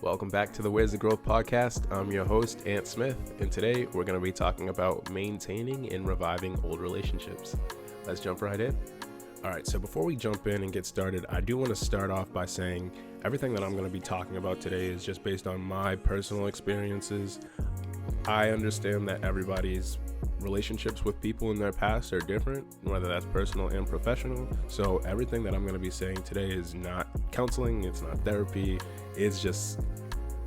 Welcome back to the Where's the Growth podcast. I'm your host, Ant Smith, and today we're going to be talking about maintaining and reviving old relationships. Let's jump right in. All right, so before we jump in and get started, I do want to start off by saying everything that I'm going to be talking about today is just based on my personal experiences. I understand that everybody's relationships with people in their past are different, whether that's personal and professional. So everything that I'm going to be saying today is not counseling, it's not therapy, it's just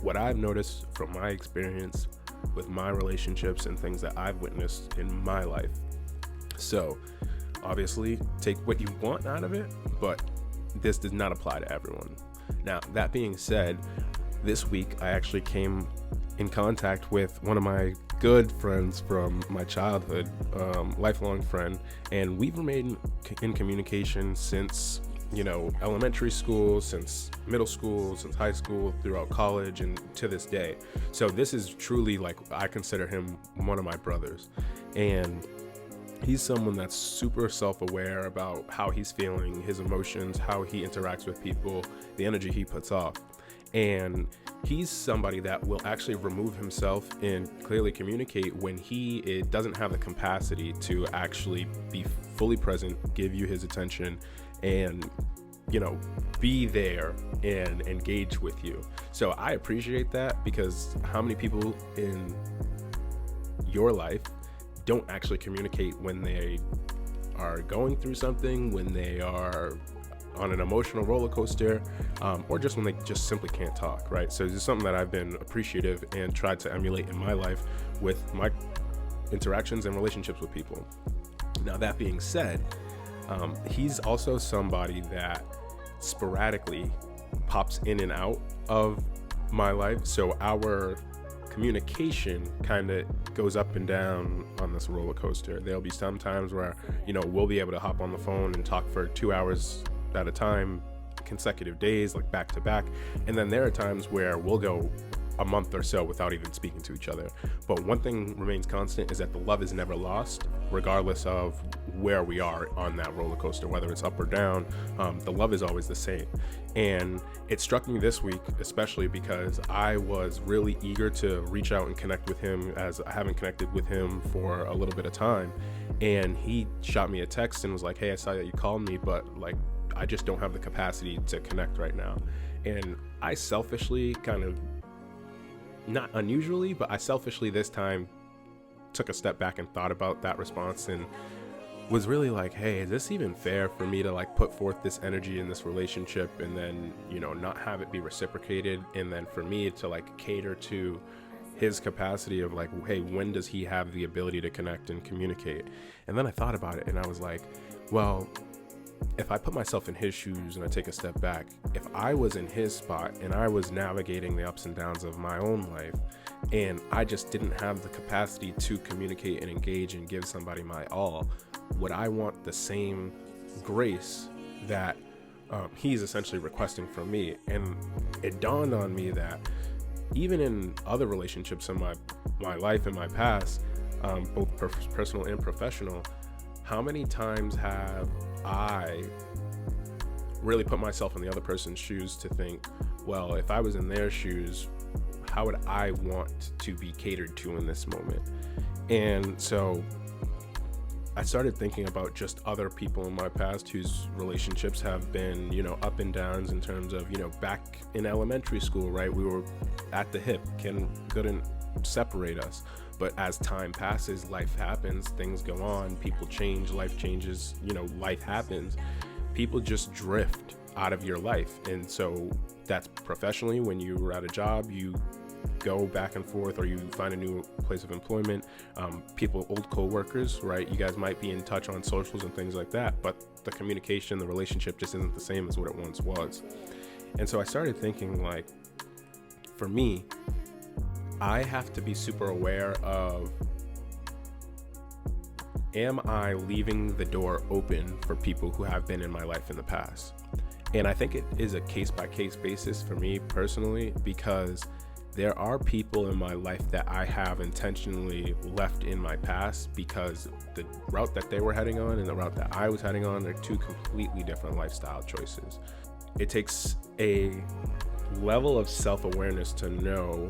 what I've noticed from my experience with my relationships and things that I've witnessed in my life. So obviously take what you want out of it, but this does not apply to everyone. Now, that being said, this week I actually came in contact with one of my good friends from my childhood, lifelong friend, and we've remained in communication since, elementary school, since middle school, since high school, throughout college, and to this day. So this is truly, I consider him one of my brothers, and he's someone that's super self-aware about how he's feeling, his emotions, how he interacts with people, the energy he puts off. And he's somebody that will actually remove himself and clearly communicate when he doesn't have the capacity to actually be fully present, give you his attention, and, be there and engage with you. So I appreciate that, because how many people in your life don't actually communicate when they are going through something, when they are on an emotional roller coaster, or just when they just simply can't talk, right? So this is something that I've been appreciative and tried to emulate in my life with my interactions and relationships with people. Now, that being said, he's also somebody that sporadically pops in and out of my life. So our communication kind of goes up and down on this roller coaster. There'll be some times where, we'll be able to hop on the phone and talk for 2 hours at a time, consecutive days, like back to back. And then there are times where we'll go a month or so without even speaking to each other. But one thing remains constant is that the love is never lost, regardless of where we are on that roller coaster, whether it's up or down. The love is always the same. And it struck me this week, especially because I was really eager to reach out and connect with him, as I haven't connected with him for a little bit of time. And he shot me a text and was like, "Hey, I saw that you called me, but I just don't have the capacity to connect right now." And I selfishly not unusually, but I selfishly this time took a step back and thought about that response and was really like, hey, is this even fair for me to put forth this energy in this relationship and then, not have it be reciprocated? And then for me to cater to his capacity of hey, when does he have the ability to connect and communicate? And then I thought about it and I was like, well, if I put myself in his shoes and I take a step back, if I was in his spot and I was navigating the ups and downs of my own life and I just didn't have the capacity to communicate and engage and give somebody my all, would I want the same grace that he's essentially requesting from me? And it dawned on me that even in other relationships in my life and my past, both personal and professional, how many times have I really put myself in the other person's shoes to think, well, if I was in their shoes, how would I want to be catered to in this moment? And so I started thinking about just other people in my past whose relationships have been, up and downs in terms of, back in elementary school, right? We were at the hip, couldn't separate us. But as time passes, life happens, things go on, people change, life changes, life happens. People just drift out of your life. And so that's professionally, when you're at a job, you go back and forth, or you find a new place of employment. People, old co-workers, right? You guys might be in touch on socials and things like that, but the communication, the relationship just isn't the same as what it once was. And so I started thinking, for me, I have to be super aware of, am I leaving the door open for people who have been in my life in the past? And I think it is a case-by-case basis for me personally, because there are people in my life that I have intentionally left in my past because the route that they were heading on and the route that I was heading on are two completely different lifestyle choices. It takes a level of self-awareness to know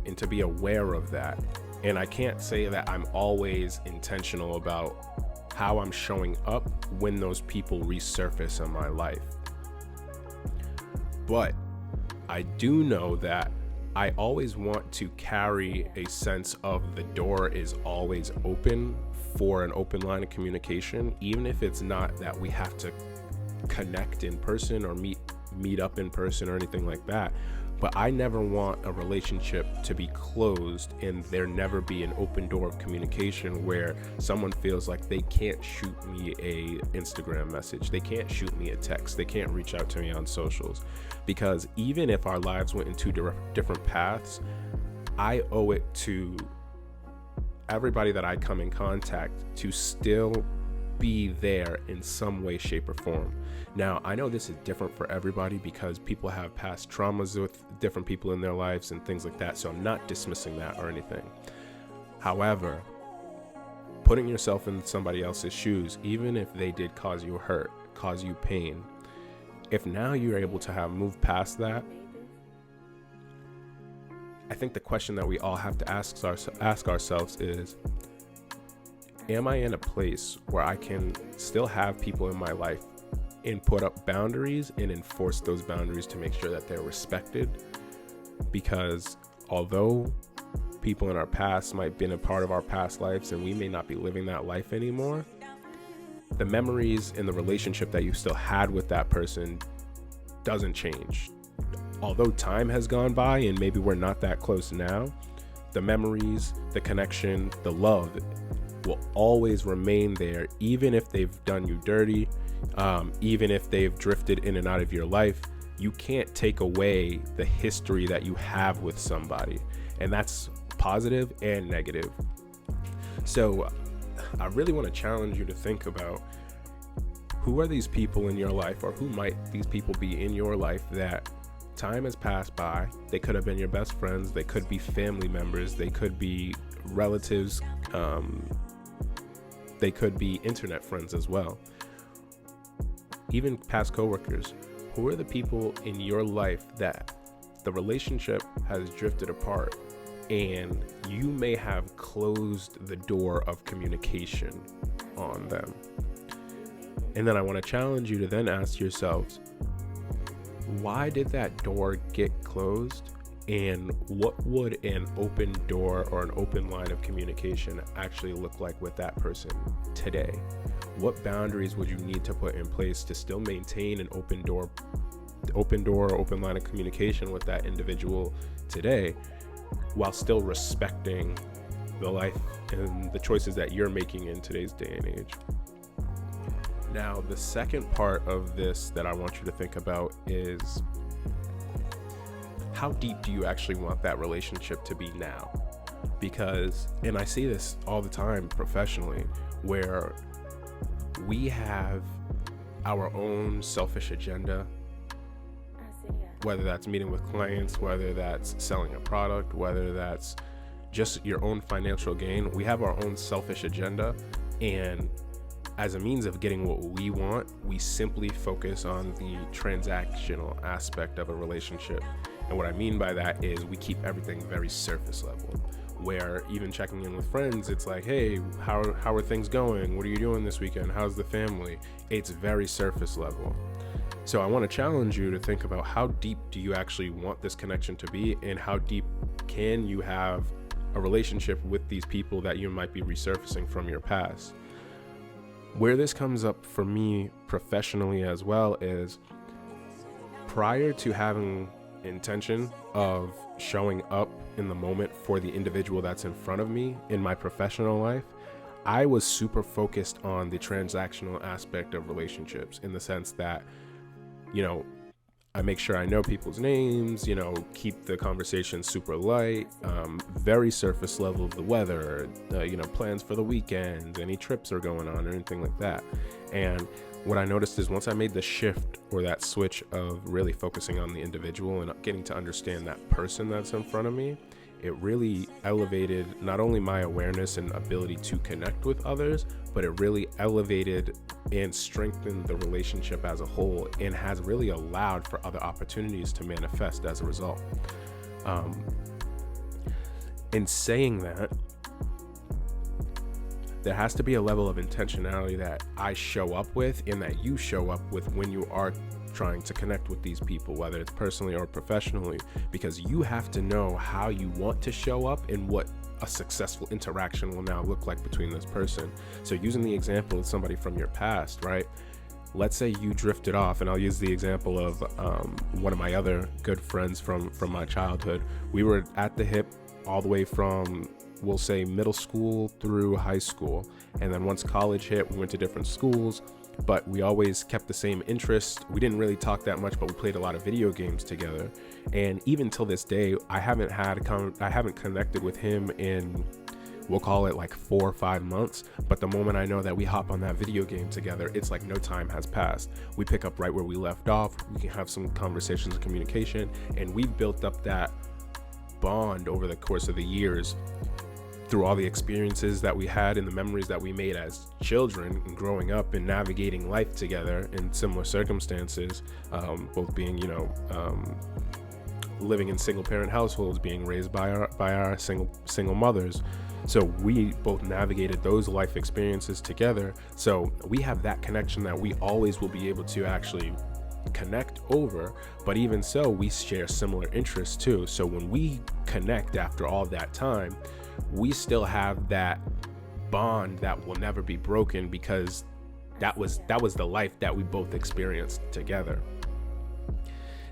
and to be aware of that. And I can't say that I'm always intentional about how I'm showing up when those people resurface in my life. But I do know that I always want to carry a sense of the door is always open for an open line of communication, even if it's not that we have to connect in person or meet up in person or anything like that. But I never want a relationship to be closed and there never be an open door of communication where someone feels like they can't shoot me a Instagram message, they can't shoot me a text, they can't reach out to me on socials. Because even if our lives went in two different paths, I owe it to everybody that I come in contact to still be there in some way, shape, or form. Now, I know this is different for everybody because people have past traumas with different people in their lives and things like that, so I'm not dismissing that or anything. However, putting yourself in somebody else's shoes, even if they did cause you hurt, cause you pain, if now you're able to have moved past that, I think the question that we all have to ask ourselves is, am I in a place where I can still have people in my life and put up boundaries and enforce those boundaries to make sure that they're respected? Because although people in our past might have been a part of our past lives and we may not be living that life anymore, the memories and the relationship that you still had with that person doesn't change. Although time has gone by and maybe we're not that close now, the memories, the connection, the love will always remain there, even if they've done you dirty, even if they've drifted in and out of your life. You can't take away the history that you have with somebody, and that's positive and negative. So I really want to challenge you to think about, who are these people in your life, or who might these people be in your life that time has passed by? They could have been your best friends, they could be family members, they could be relatives, they could be internet friends as well, even past coworkers. Who are the people in your life that the relationship has drifted apart and you may have closed the door of communication on them? And then I want to challenge you to then ask yourselves, why did that door get closed? And what would an open door or an open line of communication actually look like with that person today? What boundaries would you need to put in place to still maintain an open door or open line of communication with that individual today, while still respecting the life and the choices that you're making in today's day and age? Now, the second part of this that I want you to think about is, how deep do you actually want that relationship to be now? Because, and I see this all the time professionally, where we have our own selfish agenda, whether that's meeting with clients, whether that's selling a product, whether that's just your own financial gain. We have our own selfish agenda, and as a means of getting what we want, we simply focus on the transactional aspect of a relationship. And what I mean by that is we keep everything very surface level, where even checking in with friends, it's like, hey, how are things going? What are you doing this weekend? How's the family? It's very surface level. So I want to challenge you to think about, how deep do you actually want this connection to be, and how deep can you have a relationship with these people that you might be resurfacing from your past? Where this comes up for me professionally as well is, prior to having intention of showing up in the moment for the individual that's in front of me in my professional life, I was super focused on the transactional aspect of relationships, in the sense that, I make sure I know people's names, keep the conversation super light, very surface level of the weather, plans for the weekend, any trips are going on or anything like that. And what I noticed is, once I made the shift or that switch of really focusing on the individual and getting to understand that person that's in front of me, it really elevated not only my awareness and ability to connect with others, but it really elevated and strengthened the relationship as a whole, and has really allowed for other opportunities to manifest as a result. In saying that, there has to be a level of intentionality that I show up with, and that you show up with when you are trying to connect with these people, whether it's personally or professionally, because you have to know how you want to show up and what a successful interaction will now look like between this person. So using the example of somebody from your past, right? Let's say you drifted off, and I'll use the example of one of my other good friends from my childhood. We were at the hip all the way from, we'll say, middle school through high school. And then once college hit, we went to different schools, but we always kept the same interest. We didn't really talk that much, but we played a lot of video games together. And even till this day, I haven't connected with him in, we'll call it like 4 or 5 months. But the moment I know that we hop on that video game together, it's like no time has passed. We pick up right where we left off. We can have some conversations and communication, and we've built up that bond over the course of the years through all the experiences that we had and the memories that we made as children and growing up and navigating life together in similar circumstances, both being, living in single parent households, being raised by our single mothers. So we both navigated those life experiences together. So we have that connection that we always will be able to actually connect over. But even so, we share similar interests too. So when we connect after all that time, we still have that bond that will never be broken, because that was the life that we both experienced together.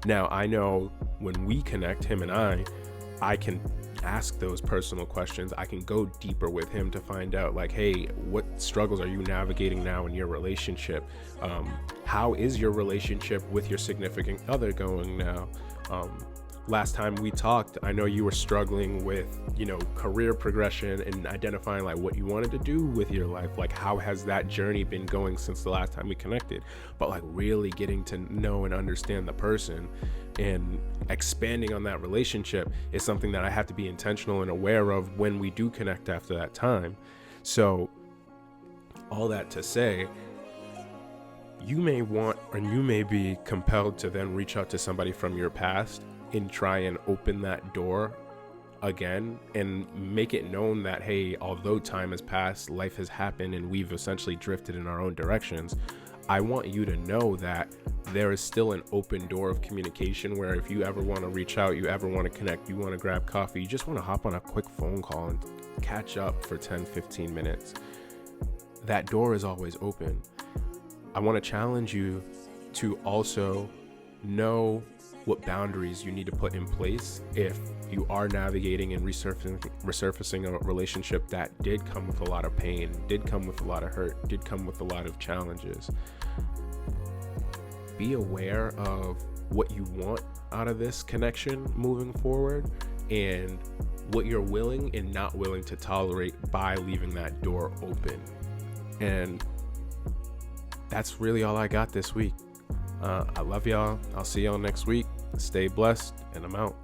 Now, I know when we connect, him and I can ask those personal questions. I can go deeper with him to find out, like, hey, what struggles are you navigating now in your relationship? How is your relationship with your significant other going now? Last time we talked, I know you were struggling with, career progression and identifying like what you wanted to do with your life. Like, how has that journey been going since the last time we connected? But like really getting to know and understand the person and expanding on that relationship is something that I have to be intentional and aware of when we do connect after that time. So all that to say, you may want, or you may be compelled to then reach out to somebody from your past and try and open that door again and make it known that, hey, although time has passed, life has happened, and we've essentially drifted in our own directions, I want you to know that there is still an open door of communication where if you ever want to reach out, you ever want to connect, you want to grab coffee, you just want to hop on a quick phone call and catch up for 10-15 minutes, that door is always open. I want to challenge you to also know what boundaries you need to put in place if you are navigating and resurfacing a relationship that did come with a lot of pain, did come with a lot of hurt, did come with a lot of challenges. Be aware of what you want out of this connection moving forward and what you're willing and not willing to tolerate by leaving that door open. And that's really all I got this week. I love y'all. I'll see y'all next week. Stay blessed, and I'm out.